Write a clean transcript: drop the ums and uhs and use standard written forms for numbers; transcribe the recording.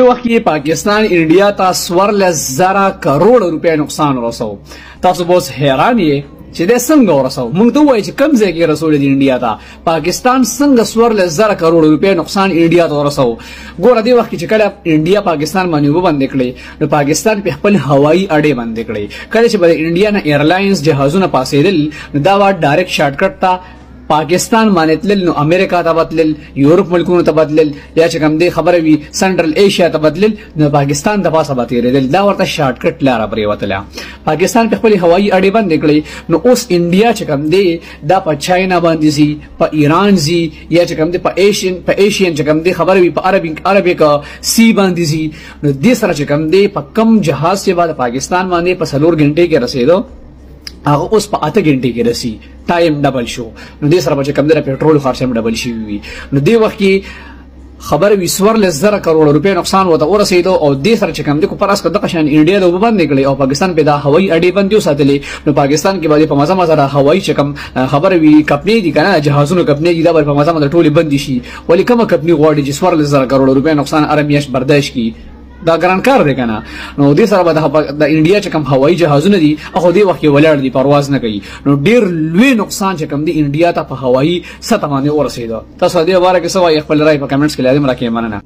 وخت کې پاکستان انډیا ته 14,000 کروڑ روپیا نقصان ورسو. تاسو به حیران یې چې د څنګه ورسو. موږ ته وایي چې کم ځای کې رسول دي انډیا ته. پاکستان څنګه 14,000 کروڑ روپیا نقصان انډیا ته ورسو. ګوره دې وخت کې چې کله انډیا پاکستان باندې وبند کړي نو پاکستان په خپل هوایي اډې بند کړي. کله چې به انډیا نه ایرلاینز جهازونه پاسېدل نو دا وا ډایرکټ شارټ کټ ته پاکستان باندې تلل نو امریکا ته بدلل، یورپ ملکونو ته بدلل، یا چې کوم دې خبره وي سنټرل ایشیا ته بدلل نو پاکستان د پاسه به تېرېدل. دا ورته شارټ کټ لاره پرېوتله. پاکستان په خپلې هوایي اډې بندې کړې نو اوس انډیا چې کوم دی دا په چاینا باندې ځي، په ایران ځي، یا چې کوم دی په ایشین چې کوم دی خبره وي په عربیک سی باندې ځي. نو دې سره چې کوم دی په کم جهاز چې به پاکستان باندې په 4 غنټې کې رسېدو هغه اوس په 8 غنټې کې رسي. ټایم ډبل شو. نو دې سره به چې کوم دی پېټرول خرچ هم ډبل شوي وي. نو دې وخت کې خبره وي 14,000 کروڑ روپیا نقصان ورته ورسېدو او دې سره چې کوم دی کو پر اسکه دغه شان انډیا د وبندې کړي او پاکستان په دا هوایي اډې باندې وساتلې. نو پاکستان کې باندې په مزه مزه هوایي چې کوم خبره وي کمپنۍ دي کنه جهازونو کمپنۍ دي دا په مزه مزه ټولې بندي شي. ولی کومه کمپنۍ غواړي چې 14,000 کروڑ روپیا نقصان ارمیاش برداشت کړي؟ دا ګران کار دی کنه. نو دې سره به د انډیا چې کوم هوایي جهازونه دي هغه دې وخت کې ولاړ دي، پرواز نه کوي. نو ډېر لوی نقصان چې کوم دی انډیا ته په هوایي سطح باندې ورسېده. تاسو دې باره کې څه وایي؟ خپل رائے په کمنټس کې لازم راکړئ. مننه.